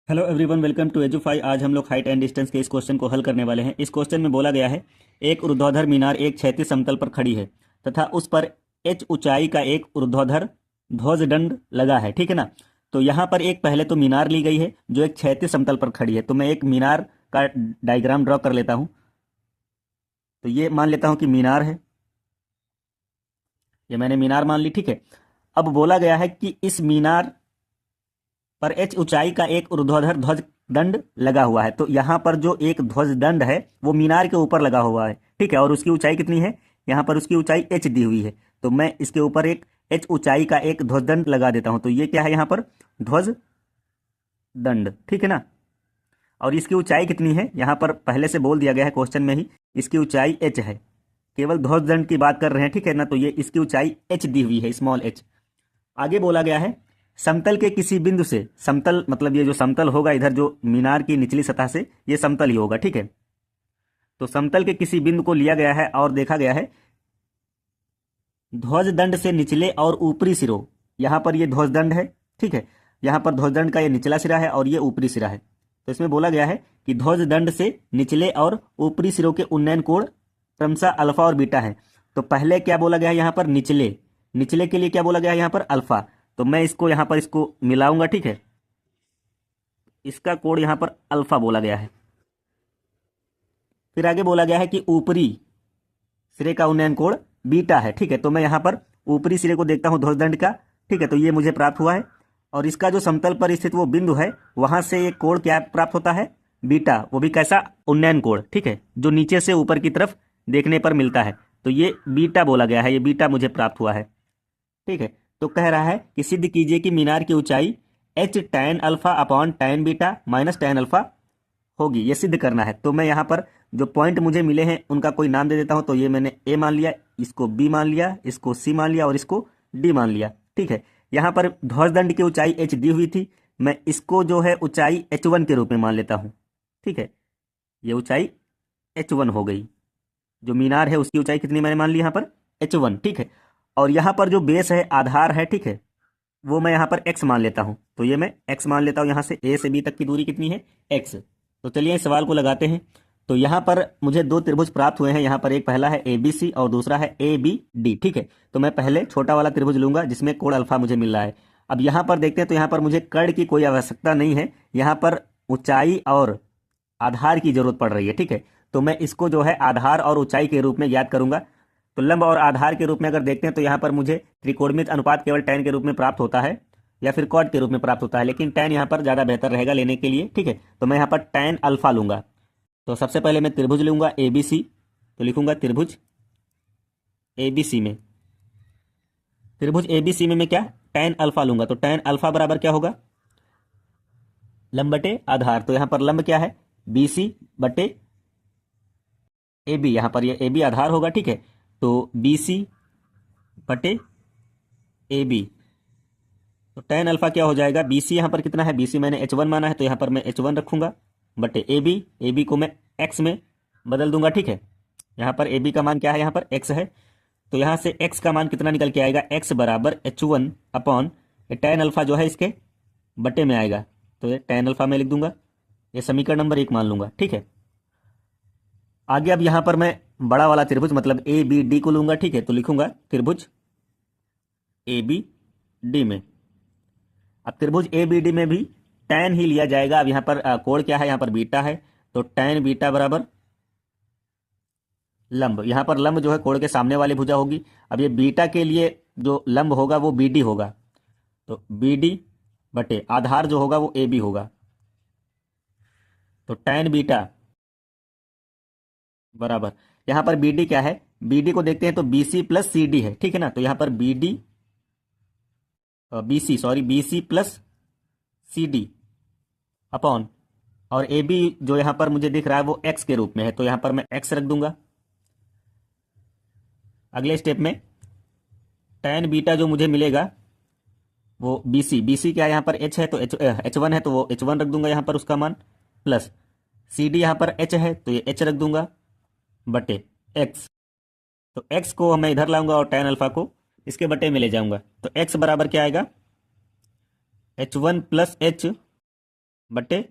Hello everyone, welcome to Edufy. आज हम लोग हाइट एंड डिस्टेंस के इस क्वेश्चन को हल करने वाले हैं। इस क्वेश्चन में बोला गया है, एक ऊर्ध्वाधर मीनार एक क्षैतिज समतल पर खड़ी है तथा उस पर h ऊंचाई का एक ऊर्ध्वाधर ध्वजदंड लगा है। ठीक है ना। तो यहाँ पर एक पहले तो मीनार ली गई है जो एक क्षैतिज समतल पर खड़ी है। तो मैं एक मीनार का डायग्राम ड्रॉ कर लेता हूँ। तो ये मान लेता हूँ कि मीनार है, ये मैंने मीनार मान ली। ठीक है। अब बोला गया है कि इस मीनार पर h ऊंचाई का एक ऊर्ध्वाधर ध्वज दंड लगा हुआ है। तो यहाँ पर जो एक ध्वज दंड है वो मीनार के ऊपर लगा हुआ है। ठीक है। और उसकी ऊंचाई कितनी है, यहाँ पर उसकी ऊंचाई h दी हुई है। तो मैं इसके ऊपर एक h ऊंचाई का एक ध्वज दंड लगा देता हूं। तो ये क्या है, यहाँ पर ध्वज दंड। ठीक है ना। और इसकी ऊंचाई कितनी है, यहाँ पर पहले से बोल दिया गया है क्वेश्चन में ही, इसकी ऊंचाई h है। केवल ध्वज दंड की बात कर रहे हैं। ठीक है ना। तो ये इसकी ऊंचाई h दी हुई है, स्मॉल h। आगे बोला गया है, समतल के किसी बिंदु से, समतल मतलब ये जो समतल होगा इधर जो मीनार की निचली सतह से, ये समतल ही होगा। ठीक है। तो समतल के किसी बिंदु को लिया गया है और देखा गया है ध्वज दंड से निचले और ऊपरी सिरों, यहां पर ये ध्वज दंड है। ठीक है। यहां पर ध्वज दंड का ये निचला सिरा है और ये ऊपरी सिरा है। तो इसमें बोला गया है कि ध्वज दंड से निचले और ऊपरी सिरों के उन्नयन कोण क्रमशः अल्फा और बीटा है। तो पहले क्या बोला गया है, यहाँ पर निचले, निचले के लिए क्या बोला गया है, यहाँ पर अल्फा। तो मैं इसको यहाँ पर इसको मिलाऊंगा। ठीक है। इसका कोण यहाँ पर अल्फा बोला गया है। फिर आगे बोला गया है कि ऊपरी सिरे का उन्नयन कोण बीटा है। ठीक है। तो मैं यहाँ पर ऊपरी सिरे को देखता हूँ ध्वजदंड का। ठीक है। तो ये मुझे प्राप्त हुआ है। और इसका जो समतल पर स्थित वो बिंदु है, वहां से एक कोण क्या प्राप्त होता है, बीटा। वो भी कैसा, उन्नयन कोण। ठीक है। जो नीचे से ऊपर की तरफ देखने पर मिलता है। तो ये बीटा बोला गया है, ये बीटा मुझे प्राप्त हुआ है। ठीक है। तो कह रहा है कि सिद्ध कीजिए कि मीनार की ऊंचाई h tan alpha upon tan beta minus tan alpha होगी। ये सिद्ध करना है। तो मैं यहाँ पर जो पॉइंट मुझे मिले हैं उनका कोई नाम दे देता हूं। तो ये मैंने a मान लिया, इसको b मान लिया, इसको c मान लिया और इसको d मान लिया। ठीक है। यहाँ पर ध्वजदंड की ऊंचाई h दी हुई थी, मैं इसको जो है ऊंचाई h1 के रूप में मान लेता हूँ। ठीक है। ये ऊंचाई h1 हो गई। जो मीनार है उसकी ऊंचाई कितनी मैंने मान ली यहाँ पर, h1। ठीक है। और यहाँ पर जो बेस है, आधार है, ठीक है, वो मैं यहाँ पर x मान लेता हूँ। तो ये मैं x मान लेता हूँ। यहाँ से a से b तक की दूरी कितनी है, x। तो चलिए इस सवाल को लगाते हैं। तो यहाँ पर मुझे दो त्रिभुज प्राप्त हुए हैं। यहाँ पर एक पहला है ABC और दूसरा है ABD। ठीक है। तो मैं पहले छोटा वाला त्रिभुज लूंगा जिसमें कोण अल्फा मुझे मिल रहा है। अब यहाँ पर देखते हैं, तो यहाँ पर मुझे कर्ण की कोई आवश्यकता नहीं है, यहाँ पर ऊंचाई और आधार की जरूरत पड़ रही है। ठीक है। तो मैं इसको जो है आधार और ऊंचाई के रूप में याद करूंगा। तो लंब और आधार के रूप में अगर देखते हैं तो यहाँ पर मुझे त्रिकोणमित अनुपात केवल tan के रूप में प्राप्त होता है या फिर कॉट के रूप में प्राप्त होता है, लेकिन tan यहाँ पर ज़्यादा बेहतर रहेगा लेने के लिए। ठीक है। तो मैं यहाँ पर tan अल्फा लूंगा। तो सबसे पहले मैं त्रिभुज लूंगा ABC। तो लिखूंगा त्रिभुज ABC में, त्रिभुज ABC में मैं क्या, tan अल्फा लूंगा। तो tan अल्फा बराबर क्या होगा, लंब बटे आधार। तो यहाँ पर लंब क्या है, BC बटे AB। यहाँ पर ये AB आधार होगा। ठीक है। तो BC बटे AB। तो tan अल्फा क्या हो जाएगा, BC यहाँ पर कितना है, BC मैंने h1 माना है तो यहाँ पर मैं h1 रखूंगा बटे AB। AB को मैं x में बदल दूंगा। ठीक है। यहाँ पर AB का मान क्या है, यहाँ पर x है। तो यहाँ से x का मान कितना निकल के आएगा, x बराबर h1 अपॉन tan अल्फा जो है इसके बटे में आएगा। तो ये tan अल्फा में लिख दूंगा, ये समीकरण नंबर 1 मान लूंगा। ठीक है। आगे अब यहाँ पर मैं बड़ा वाला त्रिभुज मतलब ABD को लूंगा। ठीक है। तो लिखूंगा त्रिभुज ABD में। अब त्रिभुज ABD में भी tan ही लिया जाएगा। अब यहाँ पर कोण क्या है, यहाँ पर बीटा है। तो tan बीटा बराबर लंब, यहाँ पर लंब जो है कोण के सामने वाली भुजा होगी। अब ये बीटा के लिए जो लंब होगा वो BD होगा। तो BD बटे आधार जो होगा वो AB होगा। तो tan बीटा बराबर, यहाँ पर BD क्या है, BD को देखते हैं तो BC प्लस CD है। ठीक है ना। तो यहाँ पर BC प्लस CD अपॉन, और AB जो यहाँ पर मुझे दिख रहा है वो x के रूप में है। तो यहाँ पर मैं x रख दूंगा। अगले स्टेप में tan बीटा जो मुझे मिलेगा वो BC क्या है, यहाँ पर h है तो h1 है तो वो h1 रख दूंगा यहाँ पर उसका मान, प्लस CD यहाँ पर h है तो ये h रख दूंगा बटे x। तो x को मैं इधर लाऊंगा और tan अल्फा को इसके बटे में ले जाऊंगा। तो x बराबर क्या आएगा, h1 प्लस h बट्टे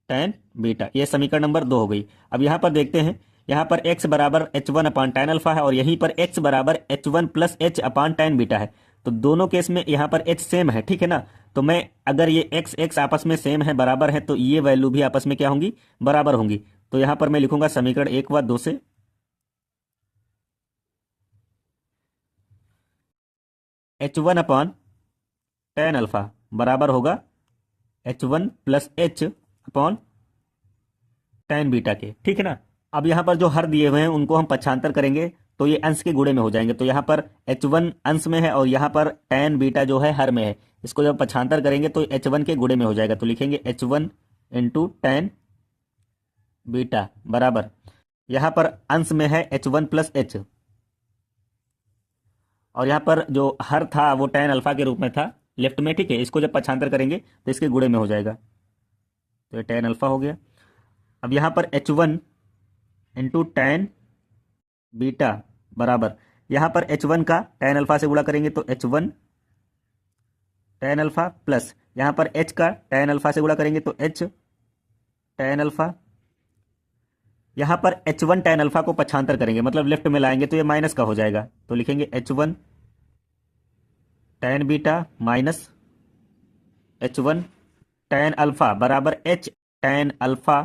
tan बीटा, ये समीकरण नंबर 2 हो गई। अब यहाँ पर देखते हैं, यहाँ पर x बराबर h1 अपान tan अल्फा है और यहीं पर x बराबर h1 प्लस h अपान tan बीटा है। तो दोनों केस में यहाँ पर h सेम है, ठीक है ना। तो मैं अगर ये x आपस में सेम है, बराबर है, तो ये वैल्यू भी आपस में क्या होंगी, बराबर होंगी। तो यहाँ पर मैं लिखूंगा समीकरण 1 व 2 से h1 अपान tan अल्फा बराबर होगा h1 plus h upon tan beta के, ठीक है ना। अब यहाँ पर जो हर दिए हुए हैं उनको हम पक्षांतर करेंगे तो ये अंश के गुणे में हो जाएंगे। तो यहाँ पर h1 अंश में है और यहाँ पर tan बीटा जो है हर में है। इसको जब पक्षांतर करेंगे तो h1 के गुणे में हो जाएगा। तो लिखेंगे h1 इंटू tan बीटा बराबर, यहाँ पर अंश में है h1 प्लस h और यहाँ पर जो हर था वो tan अल्फा के रूप में था लेफ्ट में, ठीक है। इसको जब पक्षांतर करेंगे तो इसके गुणे में हो जाएगा, तो ये tan अल्फा हो गया। अब यहाँ पर h1 इंटू tan बीटा बराबर, यहाँ पर h1 का tan अल्फा से गुणा करेंगे तो h1 tan अल्फा प्लस यहाँ पर h का tan अल्फा से गुणा करेंगे तो h tan अल्फा। यहाँ पर h1 tan अल्फा को पक्षांतर करेंगे मतलब लेफ्ट में लाएंगे तो ये माइनस का हो जाएगा। तो लिखेंगे h1 tan beta minus h1 tan alpha बराबर h tan अल्फा,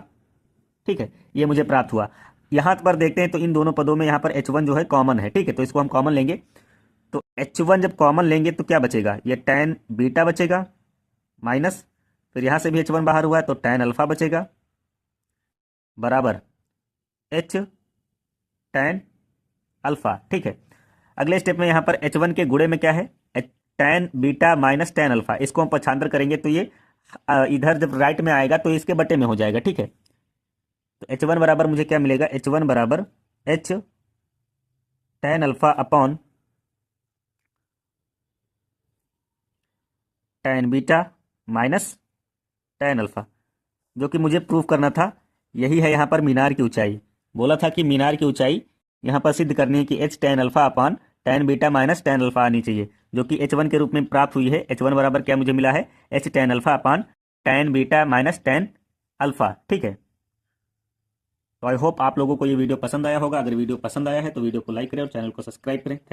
ठीक है। ये मुझे प्राप्त हुआ। यहाँ पर देखते हैं तो इन दोनों पदों में यहाँ पर h1 जो है कॉमन है, ठीक है। तो इसको हम कॉमन लेंगे, तो h1 जब कॉमन लेंगे तो क्या बचेगा, ये tan बीटा बचेगा माइनस, फिर यहाँ से भी h1 बाहर हुआ है तो tan अल्फा बचेगा बराबर h tan अल्फा, ठीक है। अगले स्टेप में यहाँ पर h1 के गुणे में क्या है, tan beta minus tan alpha, इसको हम पक्षांतर करेंगे तो ये इधर जब राइट में आएगा तो इसके बटे में हो जाएगा, ठीक है। तो h1 बराबर मुझे क्या मिलेगा, h1 बराबर h tan alpha upon tan beta minus tan alpha, जो कि मुझे प्रूफ करना था। यही है यहाँ पर मीनार की ऊंचाई। बोला था कि मीनार की ऊंचाई यहाँ पर सिद्ध करनी है कि h tan alpha upon tan beta minus tan alpha आनी चाहिए, जो कि h1 के रूप में प्राप्त हुई है। h1 बराबर क्या मुझे मिला है, h tan alpha upon tan beta minus tan alpha, ठीक है। तो आई होप आप लोगों को ये वीडियो पसंद आया होगा। अगर वीडियो पसंद आया है तो वीडियो को लाइक करें और चैनल को सब्सक्राइब करें। थैंक